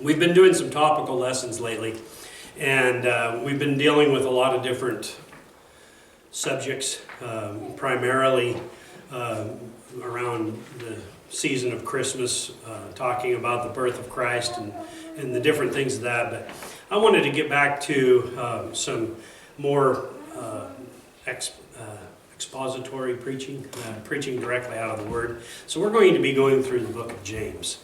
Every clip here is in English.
We've been doing some topical lessons lately, and we've been dealing with a lot of different subjects, primarily around the season of Christmas, talking about the birth of Christ and the different things of that. But I wanted to get back to some more expository preaching, preaching directly out of the Word. So we're going to be going through the book of James.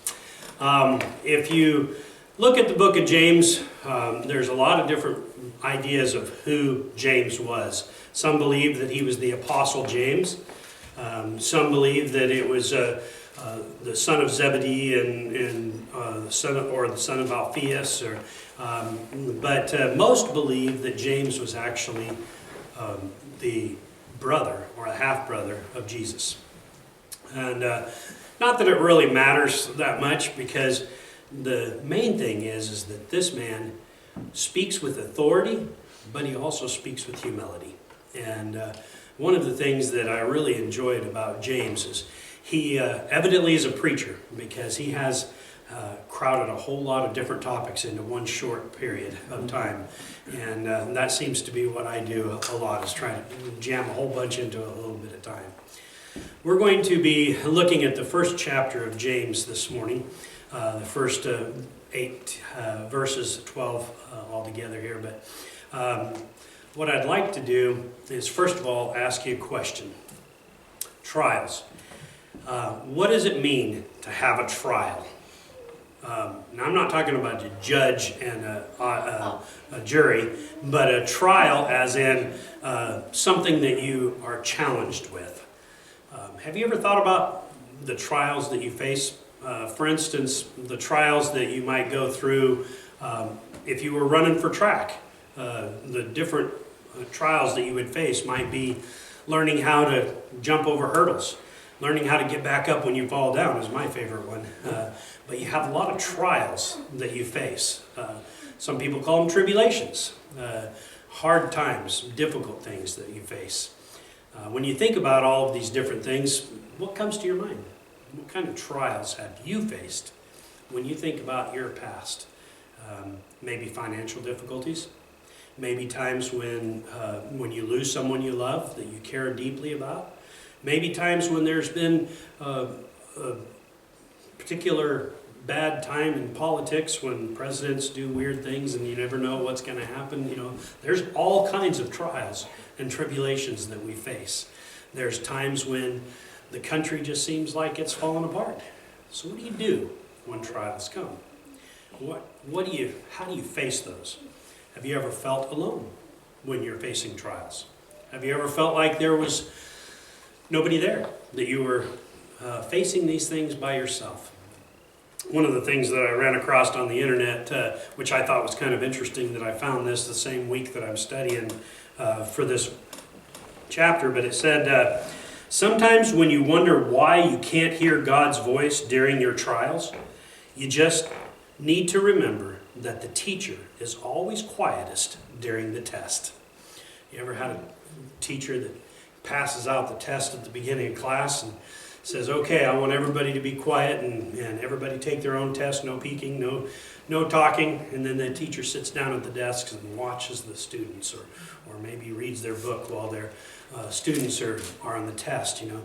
If you look at the book of James, there's a lot of different ideas of who James was. Some believe that he was the Apostle James. Some believe that it was the son of Zebedee and the son of Alphaeus. But most believe that James was actually the brother or a half-brother of Jesus. And not that it really matters that much, because the main thing is that this man speaks with authority, but he also speaks with humility. And one of the things that I really enjoyed about James is he evidently is a preacher, because he has crowded a whole lot of different topics into one short period of time. And that seems to be what I do a lot, is try to jam a whole bunch into a little bit of time. We're going to be looking at the first chapter of James this morning, the first 8 verses, 12 altogether here. But what I'd like to do is, first of all, ask you a question. Trials. What does it mean to have a trial? Now, I'm not talking about a judge and a jury, but a trial as in something that you are challenged with. Have you ever thought about the trials that you face? For instance, the trials that you might go through if you were running for track. The different trials that you would face might be learning how to jump over hurdles. Learning how to get back up when you fall down is my favorite one. But you have a lot of trials that you face. Some people call them tribulations. Hard times, difficult things that you face. When you think about all of these different things, what comes to your mind? What kind of trials have you faced when you think about your past? Maybe financial difficulties. Maybe times when you lose someone you love that you care deeply about. Maybe times when there's been a particular bad time in politics, when presidents do weird things and you never know what's going to happen. You know, there's all kinds of trials and tribulations that we face. There's times when the country just seems like it's falling apart. So what do you do when trials come? How do you face those? Have you ever felt alone when you're facing trials? Have you ever felt like there was nobody there, that you were facing these things by yourself? One of the things that I ran across on the internet, which I thought was kind of interesting, that I found this the same week that I'm studying for this chapter, but it said, sometimes when you wonder why you can't hear God's voice during your trials, you just need to remember that the teacher is always quietest during the test. You ever had a teacher that passes out the test at the beginning of class and says, okay, I want everybody to be quiet and everybody take their own test, no peeking, no talking, and then the teacher sits down at the desks and watches the students, or maybe reads their book while their students are on the test. You know,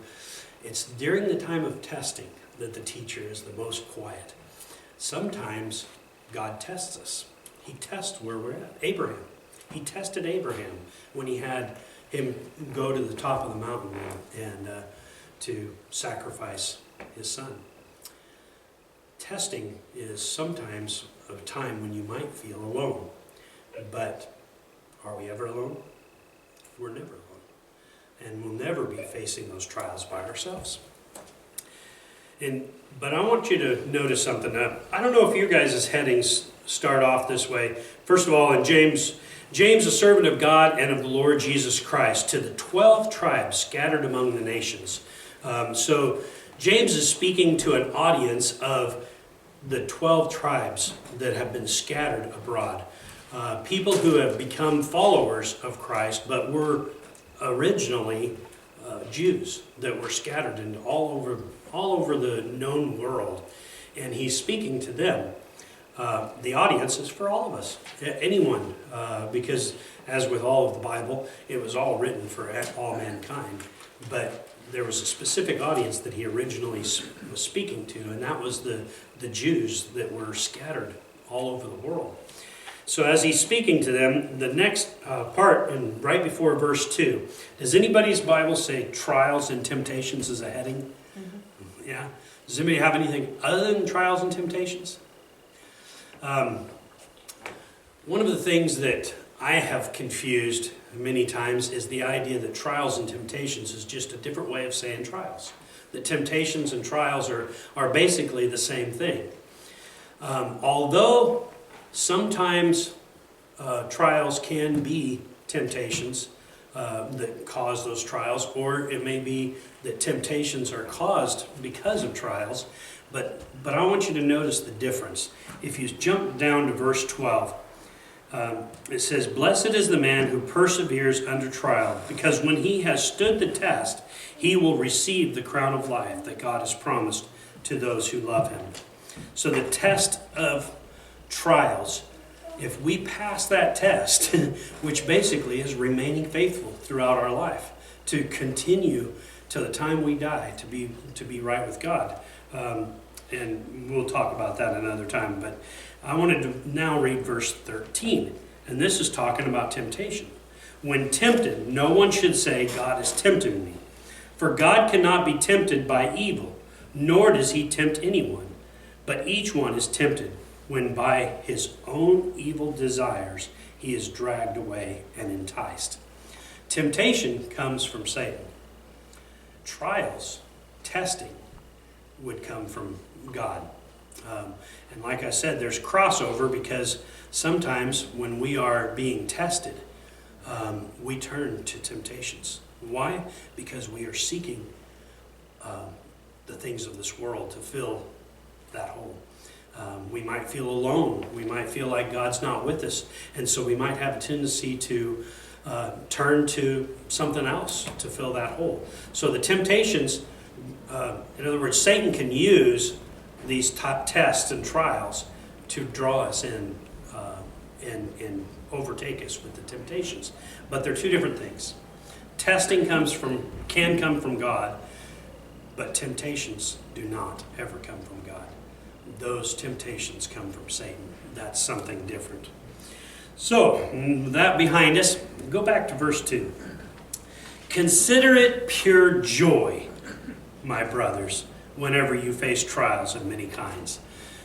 it's during the time of testing that the teacher is the most quiet. Sometimes God tests us. He tests where we're at. Abraham. He tested Abraham when he had him go to the top of the mountain and to sacrifice his son. Testing is sometimes a time when you might feel alone. But are we ever alone? We're never alone. And we'll never be facing those trials by ourselves. But I want you to notice something. I don't know if you guys' headings start off this way. First of all, in James, a servant of God and of the Lord Jesus Christ, to the 12 tribes scattered among the nations. So James is speaking to an audience of the 12 tribes that have been scattered abroad. People who have become followers of Christ, but were originally Jews that were scattered into all over the known world. And he's speaking to them. The audience is for all of us, anyone, because as with all of the Bible, it was all written for all mankind. But there was a specific audience that he originally was speaking to, and that was the Jews that were scattered all over the world. So as he's speaking to them, the next part, and right before verse 2, does anybody's Bible say trials and temptations as a heading? Mm-hmm. Yeah? Does anybody have anything other than trials and temptations? One of the things that I have confused many times is the idea that trials and temptations is just a different way of saying trials. That temptations and trials are basically the same thing. Although sometimes trials can be temptations that cause those trials, or it may be that temptations are caused because of trials, but I want you to notice the difference. If you jump down to verse 12, it says, "Blessed is the man who perseveres under trial, because when he has stood the test, he will receive the crown of life that God has promised to those who love him." So the test of trials, if we pass that test, which basically is remaining faithful throughout our life, to continue till the time we die, to be right with God. And we'll talk about that another time, but I wanted to now read verse 13, and this is talking about temptation. "When tempted, no one should say, 'God is tempting me.' For God cannot be tempted by evil, nor does he tempt anyone. But each one is tempted when by his own evil desires he is dragged away and enticed." Temptation comes from Satan. Trials, testing, would come from God. And like I said, there's crossover, because sometimes when we are being tested, we turn to temptations. Why? Because we are seeking the things of this world to fill that hole. We might feel alone. We might feel like God's not with us. And so we might have a tendency to turn to something else to fill that hole. So the temptations, in other words, Satan can use these tests and trials to draw us in and overtake us with the temptations. But they're two different things. Testing can come from God, but temptations do not ever come from God. Those temptations come from Satan. That's something different. So, that behind us, go back to verse 2. "Consider it pure joy, my brothers, whenever you face trials of many kinds."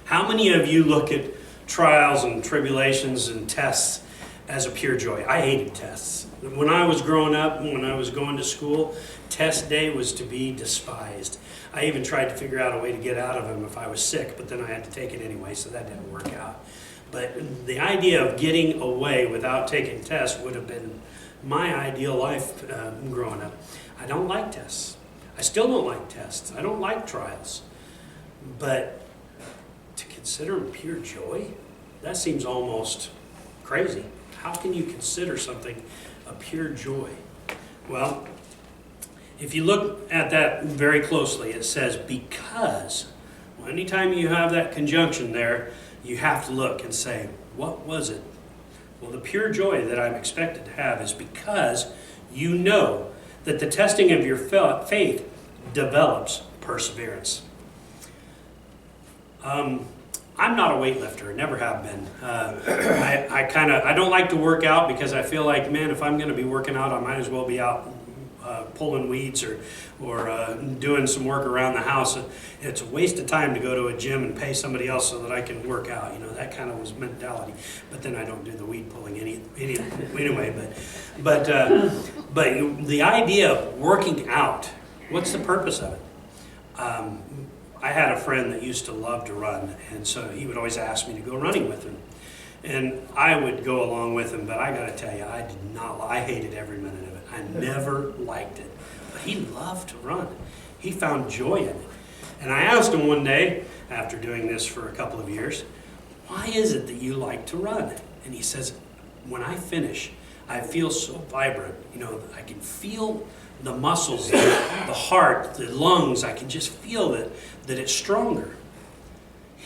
How many of you look at trials and tribulations and tests as a pure joy? I hated tests. When I was growing up, when I was going to school, test day was to be despised. I even tried to figure out a way to get out of them if I was sick, but then I had to take it anyway, so that didn't work out. But the idea of getting away without taking tests would have been my ideal life growing up. I don't like tests. I still don't like tests. I don't like trials. But to consider them pure joy, that seems almost crazy. How can you consider something a pure joy? Well, if you look at that very closely, it says because. Well, anytime you have that conjunction there, you have to look and say, what was it? Well, the pure joy that I'm expected to have is because you know that the testing of your faith develops perseverance. I'm not a weightlifter, never have been. I don't like to work out because I feel like, man, if I'm going to be working out, I might as well be out pulling weeds or doing some work around the house. It's a waste of time to go to a gym and pay somebody else so that I can work out. You know, that kind of was mentality. But then I don't do the weed pulling anyway. But the idea of working out, what's the purpose of it? I had a friend that used to love to run, and so he would always ask me to go running with him. And I would go along with him, but I got to tell you, I hated every minute of it. I never liked it. But he loved to run. He found joy in it. And I asked him one day, after doing this for a couple of years, why is it that you like to run? And he says, when I finish, I feel so vibrant. You know, I can feel the muscles, the heart, the lungs. I can just feel that it's stronger.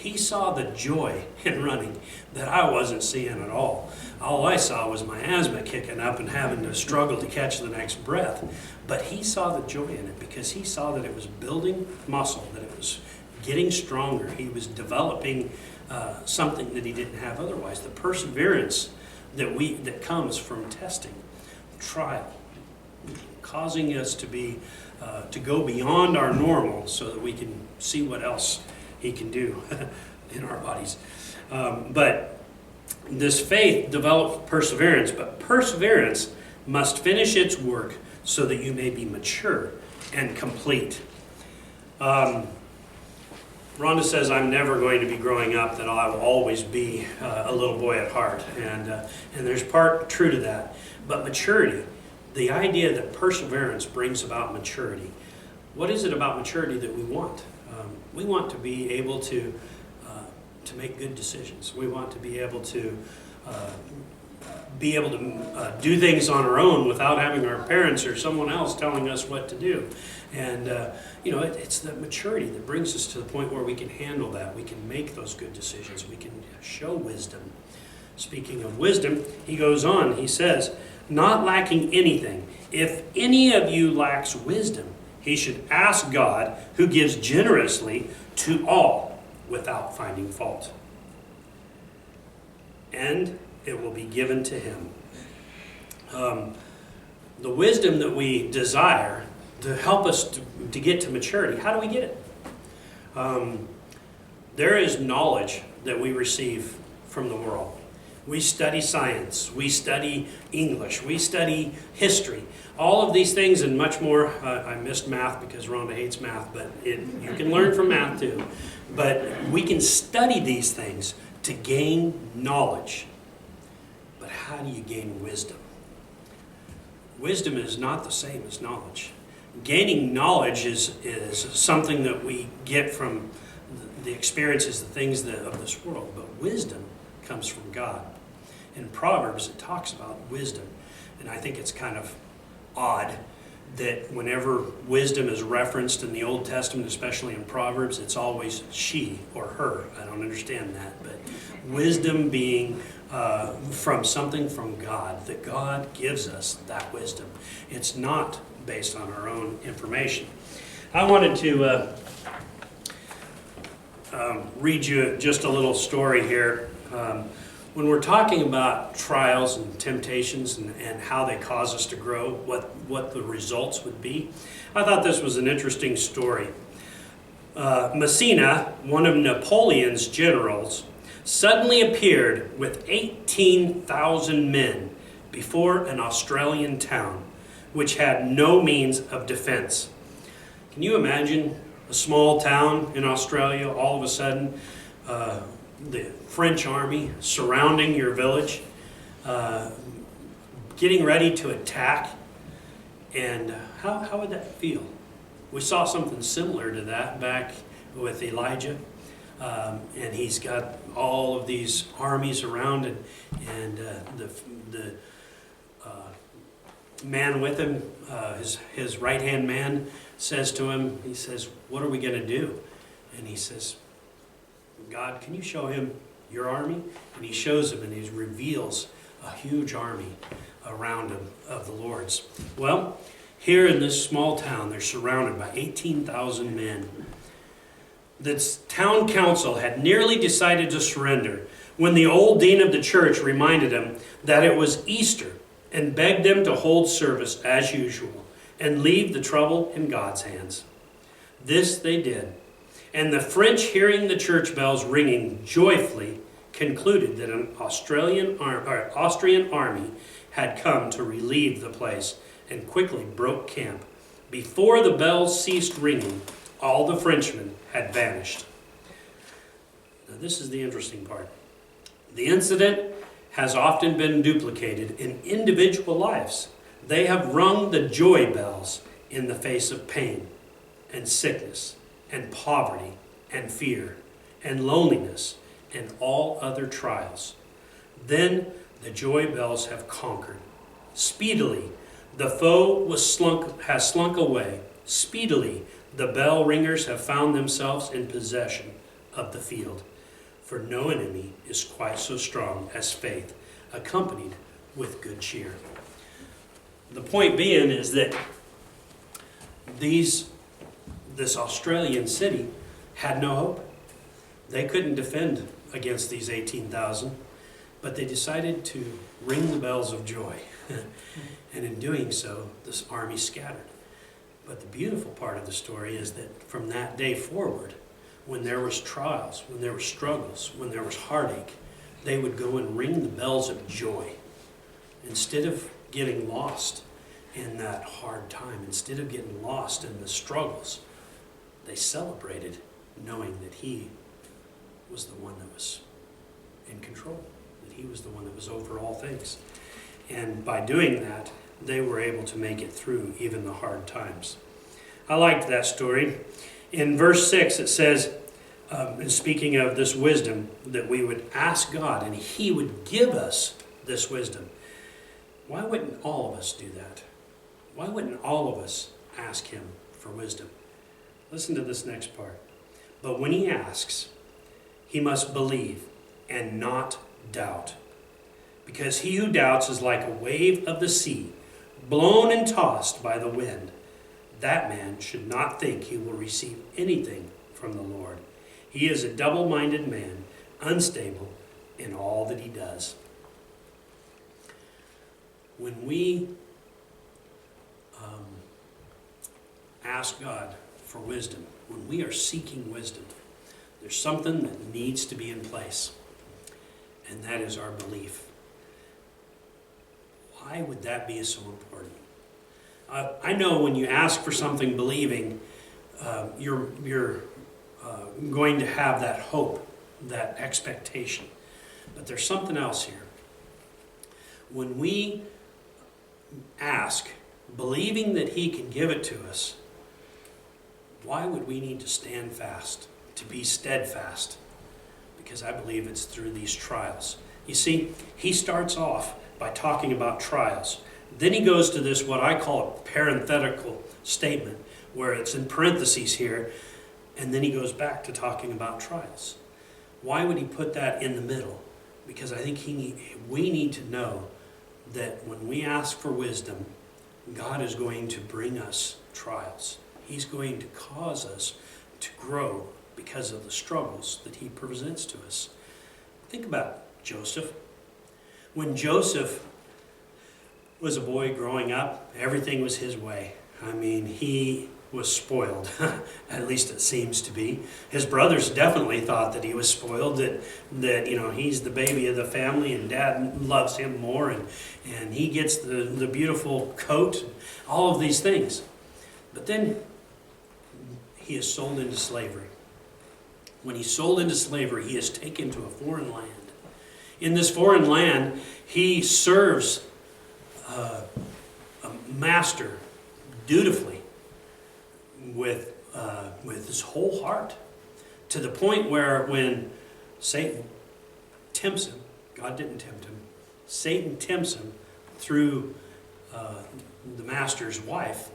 He saw the joy in running that I wasn't seeing at all. All I saw was my asthma kicking up and having to struggle to catch the next breath. But he saw the joy in it because he saw that it was building muscle, that it was getting stronger. He was developing something that he didn't have otherwise. The perseverance that comes from testing, trial, causing us to go beyond our normal so that we can see what else he can do in our bodies. But this faith develops perseverance, but perseverance must finish its work so that you may be mature and complete. Rhonda says, I'm never going to be growing up, that I will always be a little boy at heart. And there's part true to that. But maturity, the idea that perseverance brings about maturity. What is it about maturity that we want? We want to be able to make good decisions. We want to be able to do things on our own without having our parents or someone else telling us what to do. And it's the maturity that brings us to the point where we can handle that. We can make those good decisions. We can show wisdom. Speaking of wisdom, he goes on. He says, not lacking anything. If any of you lacks wisdom, he should ask God, who gives generously to all without finding fault, and it will be given to him. The wisdom that we desire to help us to get to maturity, how do we get it? There is knowledge that we receive from the world. We study science, we study English, we study history. All of these things and much more. I missed math because Rhonda hates math, but you can learn from math too. But we can study these things to gain knowledge. But how do you gain wisdom? Wisdom is not the same as knowledge. Gaining knowledge is something that we get from the experiences, the things of this world. But wisdom comes from God. In Proverbs, it talks about wisdom. And I think it's kind of odd that whenever wisdom is referenced in the Old Testament, especially in Proverbs, it's always she or her. I don't understand that. But wisdom being from something from God, that God gives us that wisdom. It's not based on our own information. I wanted to read you just a little story here. When we're talking about trials and temptations and how they cause us to grow, what the results would be, I thought this was an interesting story. Massena, one of Napoleon's generals, suddenly appeared with 18,000 men before an Australian town, which had no means of defense. Can you imagine a small town in Australia, all of a sudden, the French army surrounding your village, getting ready to attack? And how would that feel? We saw something similar to that back with Elijah. And he's got all of these armies around, and the man with him, his right-hand man, says to him, he says, what are we going to do? And he says, God, can you show him your army? And he shows him, and he reveals a huge army around him of the Lord's. Well, here in this small town, they're surrounded by 18,000 men. The town council had nearly decided to surrender when the old dean of the church reminded them that it was Easter and begged them to hold service as usual and leave the trouble in God's hands. This they did, and the French, hearing the church bells ringing joyfully, concluded that an Austrian army had come to relieve the place and quickly broke camp. Before the bells ceased ringing, all the Frenchmen had vanished. Now, this is the interesting part. The incident has often been duplicated in individual lives. They have rung the joy bells in the face of pain and sickness and poverty and fear and loneliness and all other trials. Then the joy bells have conquered. Speedily, the foe has slunk away. Speedily, the bell ringers have found themselves in possession of the field, for no enemy is quite so strong as faith, accompanied with good cheer. The point being is that this Australian city had no hope. They couldn't defend against these 18,000, but they decided to ring the bells of joy. And in doing so, this army scattered. But the beautiful part of the story is that from that day forward, when there was trials, when there were struggles, when there was heartache, they would go and ring the bells of joy. Instead of getting lost in that hard time, instead of getting lost in the struggles, they celebrated knowing that he was the one that was in control, that he was the one that was over all things. And by doing that, they were able to make it through even the hard times. I liked that story. In verse 6 it says, speaking of this wisdom, that we would ask God and he would give us this wisdom. Why wouldn't all of us do that? Why wouldn't all of us ask him for wisdom? Listen to this next part. But when he asks, he must believe and not doubt. Because he who doubts is like a wave of the sea, blown and tossed by the wind. That man should not think he will receive anything from the Lord. He is a double-minded man, unstable in all that he does. When we ask God for wisdom, when we are seeking wisdom, there's something that needs to be in place, and that is our belief. Why would that be so important? I know when you ask for something believing, you're going to have that hope, that expectation. But there's something else here. When we ask, believing that he can give it to us, why would we need to stand fast, to be steadfast? Because I believe it's through these trials. You see, he starts off by talking about trials. Then he goes to this, what I call a parenthetical statement, where it's in parentheses here, and then he goes back to talking about trials. Why would he put that in the middle? Because I think we need to know that when we ask for wisdom, God is going to bring us trials. He's going to cause us to grow because of the struggles that he presents to us. Think about Joseph. When Joseph was a boy growing up, everything was his way. I mean, he was spoiled, at least it seems to be. His brothers definitely thought that he was spoiled, that he's the baby of the family and dad loves him more, and he gets the beautiful coat, all of these things. But then he is sold into slavery. When he's sold into slavery, he is taken to a foreign land. In this foreign land, he serves a master dutifully with his whole heart, to the point where when Satan tempts him, God didn't tempt him, Satan tempts him through the master's wife,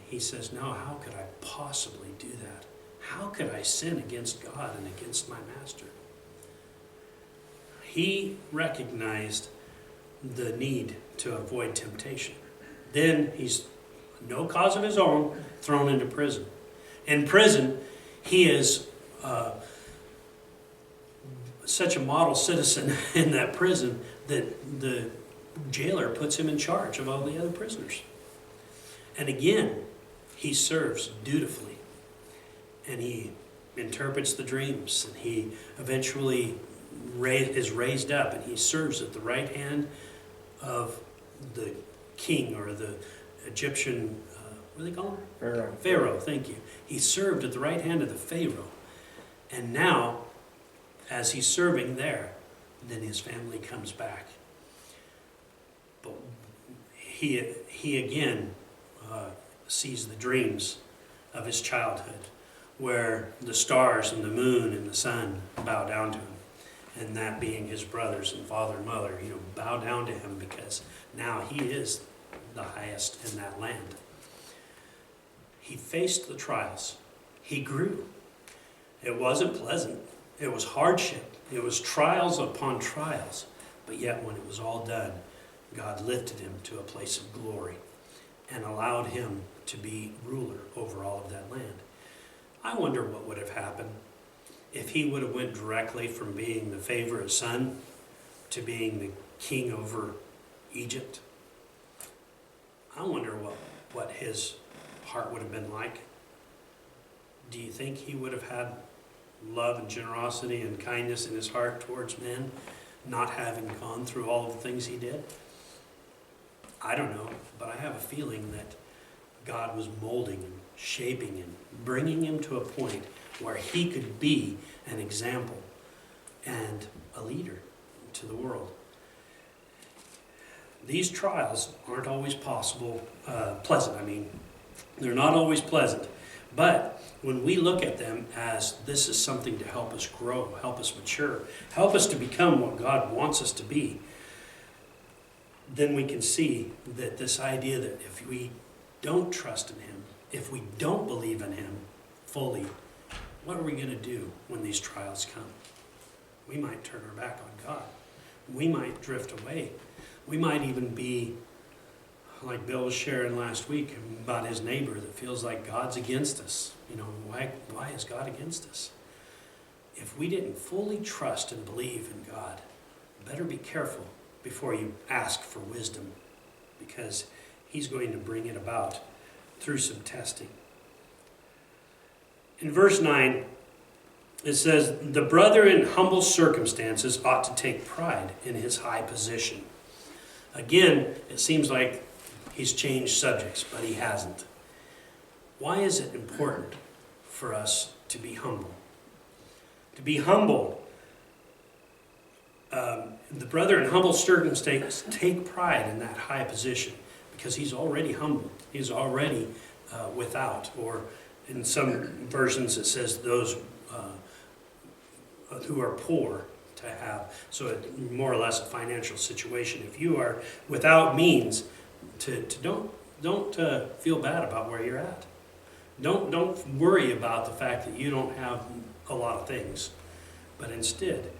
he says, no, how could I possibly do that? How could I sin against God and against my master? He recognized the need to avoid temptation. Then he's, no cause of his own, thrown into prison. In prison, he is such a model citizen in that prison that the jailer puts him in charge of all the other prisoners. And again, he serves dutifully. And he interprets the dreams. And he eventually is raised up. And he serves at the right hand of the king, or the Egyptian, what do they call him? Pharaoh. Pharaoh, thank you. He served at the right hand of the Pharaoh. And now, as he's serving there, then his family comes back. But he again sees the dreams of his childhood, where the stars and the moon and the sun bow down to him. And that being his brothers and father and mother, bow down to him, because now he is the highest in that land. He faced the trials. He grew. It wasn't pleasant. It was hardship. It was trials upon trials. But yet when it was all done, God lifted him to a place of glory and allowed him to be ruler over all of that land. I wonder what would have happened if he would have went directly from being the favorite son to being the king over Egypt. I wonder what his heart would have been like. Do you think he would have had love and generosity and kindness in his heart towards men, not having gone through all of the things he did? I don't know, but I have a feeling that God was molding him, shaping him, bringing him to a point where he could be an example and a leader to the world. These trials aren't always pleasant. They're not always pleasant. But when we look at them as this is something to help us grow, help us mature, help us to become what God wants us to be, then we can see that this idea that if we don't trust in him, if we don't believe in him fully, what are we going to do when these trials come? We might turn our back on God. We might drift away. We might even be like Bill was sharing last week about his neighbor that feels like God's against us. Why is God against us? If we didn't fully trust and believe in God, better be careful before you ask for wisdom, because he's going to bring it about through some testing. In verse 9, it says, "The brother in humble circumstances ought to take pride in his high position." Again, it seems like he's changed subjects, but he hasn't. Why is it important for us to be humble? To be humble, the brother in humble circumstances take pride in that high position because he's already humble. He's already without, or in some versions it says those who are poor to have. So it, more or less a financial situation. If you are without means, don't feel bad about where you're at. Don't worry about the fact that you don't have a lot of things, but instead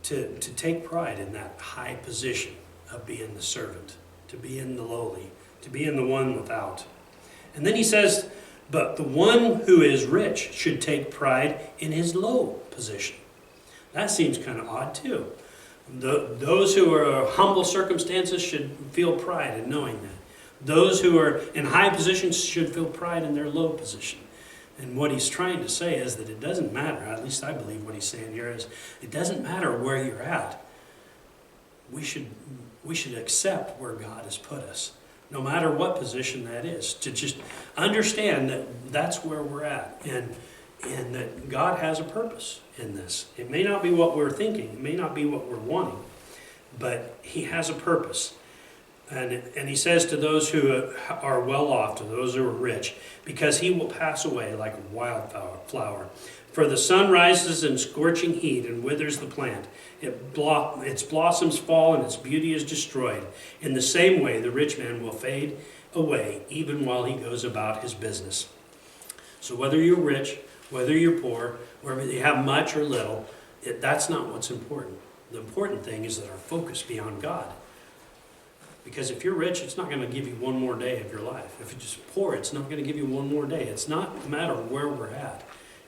to take pride in that high position of being the servant, to be in the lowly, to be in the one without. And then he says, but the one who is rich should take pride in his low position. That seems kind of odd too. Those who are humble circumstances should feel pride in knowing that. Those who are in high positions should feel pride in their low position. And what he's trying to say is that it doesn't matter, at least I believe what he's saying here is, it doesn't matter where you're at. We should accept where God has put us, no matter what position that is, to just understand that that's where we're at, and that God has a purpose in this. It may not be what we're thinking, it may not be what we're wanting, but he has a purpose. And he says to those who are well off, to those who are rich, because he will pass away like a wildflower. For the sun rises in scorching heat and withers the plant. Its blossoms fall and its beauty is destroyed. In the same way, the rich man will fade away even while he goes about his business. So whether you're rich, whether you're poor, whether you have much or little, that's not what's important. The important thing is that our focus be on God. Because if you're rich, it's not going to give you one more day of your life. If you're just poor, it's not going to give you one more day. It's not a matter of where we're at.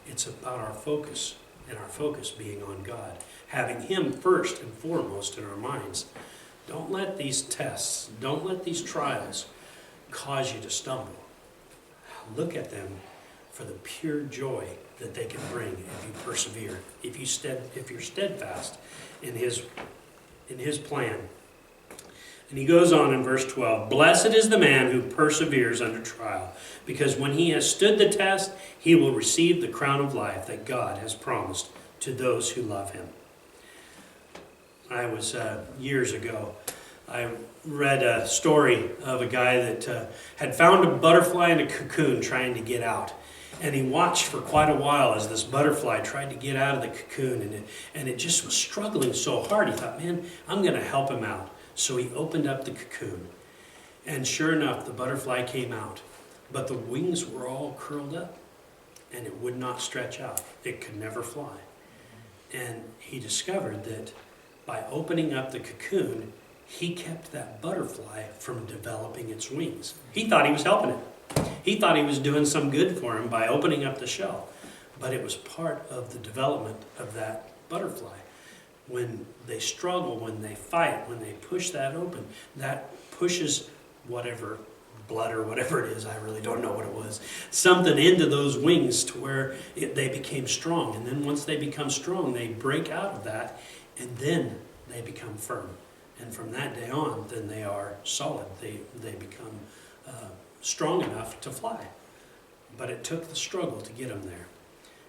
It's about our focus, and our focus being on God. Having him first and foremost in our minds. Don't let these tests, don't let these trials cause you to stumble. Look at them for the pure joy that they can bring if you persevere, if you're steadfast in his plan. And he goes on in verse 12, "Blessed is the man who perseveres under trial, because when he has stood the test, he will receive the crown of life that God has promised to those who love him." I was, years ago, I read a story of a guy that had found a butterfly in a cocoon trying to get out. And he watched for quite a while as this butterfly tried to get out of the cocoon, and it just was struggling so hard. He thought, man, I'm going to help him out. So he opened up the cocoon, and sure enough, the butterfly came out, but the wings were all curled up, and it would not stretch out. It could never fly. And he discovered that by opening up the cocoon, he kept that butterfly from developing its wings. He thought he was helping it. He thought he was doing some good for him by opening up the shell. But it was part of the development of that butterfly. When they struggle, when they fight, when they push that open, that pushes whatever blood or whatever it is, I really don't know what it was, something into those wings to where they became strong. And then once they become strong, they break out of that, and then they become firm. And from that day on, then they are solid. They become strong enough to fly. But it took the struggle to get them there.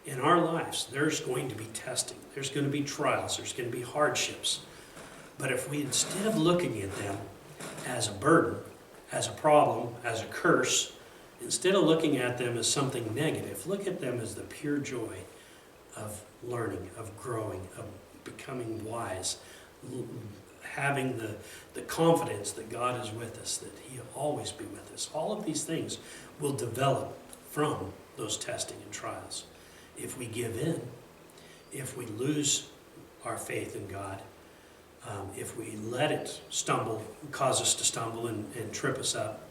In our lives, there's going to be testing. There's going to be trials. There's going to be hardships. But if we, instead of looking at them as a burden, as a problem, as a curse, instead of looking at them as something negative, look at them as the pure joy of learning, of growing, of becoming wise, having the confidence that God is with us, that He'll always be with us. All of these things will develop from those testing and trials. If we give in, if we lose our faith in God, if we let it stumble, cause us to stumble and trip us up,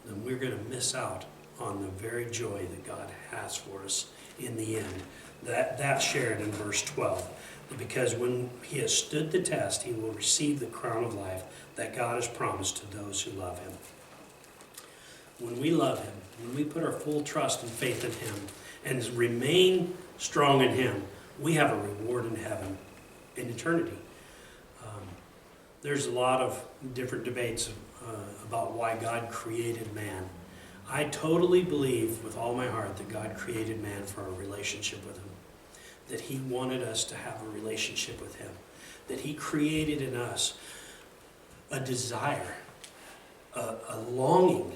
then we're going to miss out on the very joy that God has for us in the end. That's shared in verse 12. Because when he has stood the test, he will receive the crown of life that God has promised to those who love him. When we love him, when we put our full trust and faith in him, and remain strong in him, we have a reward in heaven, in eternity. There's a lot of different debates about why God created man. I totally believe with all my heart that God created man for a relationship with him. That he wanted us to have a relationship with him. That he created in us a desire, a longing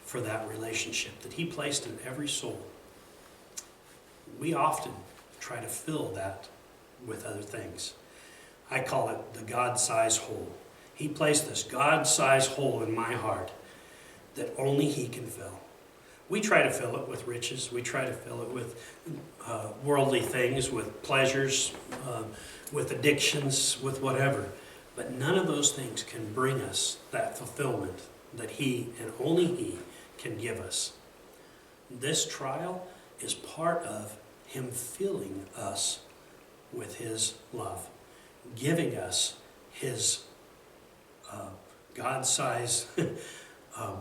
for that relationship that he placed in every soul. We often try to fill that with other things. I call it the God-sized hole. He placed this God-sized hole in my heart that only he can fill. We try to fill it with riches. We try to fill it with worldly things, with pleasures, with addictions, with whatever. But none of those things can bring us that fulfillment that he and only he can give us. This trial is part of him filling us with his love, giving us his God-sized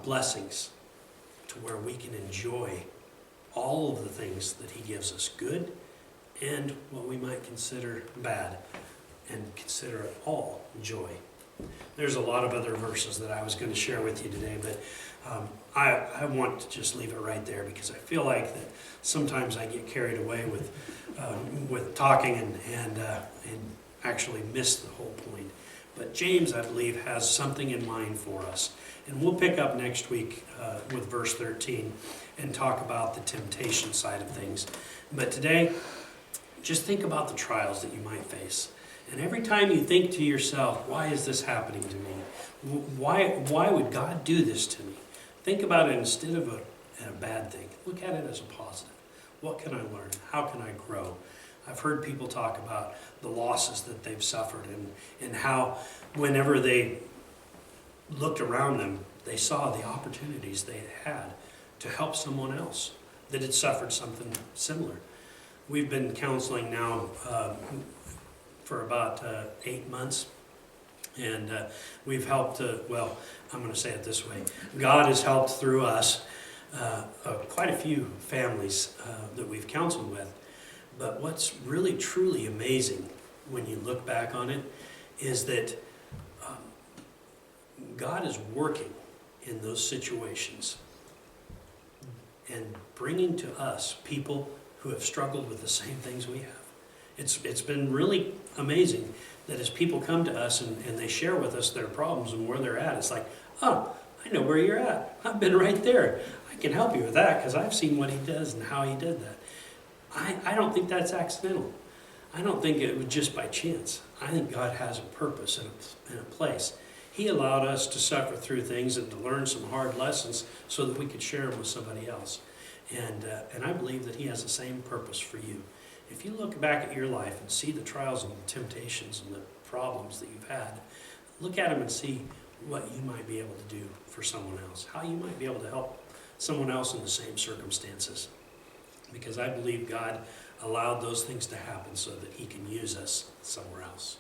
blessings to where we can enjoy all of the things that he gives us, good and what we might consider bad, and consider it all joy. There's a lot of other verses that I was going to share with you today, but I want to just leave it right there because I feel like that sometimes I get carried away with talking and actually miss the whole point. But James, I believe, has something in mind for us. And we'll pick up next week with verse 13 and talk about the temptation side of things. But today, just think about the trials that you might face. And every time you think to yourself, why is this happening to me? Why would God do this to me? Think about it instead of a bad thing. Look at it as a positive. What can I learn? How can I grow? I've heard people talk about the losses that they've suffered and how whenever they looked around them, they saw the opportunities they had to help someone else that had suffered something similar. We've been counseling now for about 8 months, and we've helped, well, I'm going to say it this way. God has helped through us quite a few families that we've counseled with. But what's really truly amazing when you look back on it is that God is working in those situations and bringing to us people who have struggled with the same things we have. It's been really amazing that as people come to us and they share with us their problems and where they're at, it's like, oh, I know where you're at. I've been right there. I can help you with that because I've seen what he does and how he did that. I don't think that's accidental. I don't think it was just by chance. I think God has a purpose and a place. He allowed us to suffer through things and to learn some hard lessons so that we could share them with somebody else. And I believe that He has the same purpose for you. If you look back at your life and see the trials and the temptations and the problems that you've had, look at them and see what you might be able to do for someone else, how you might be able to help someone else in the same circumstances. Because I believe God allowed those things to happen so that He can use us somewhere else.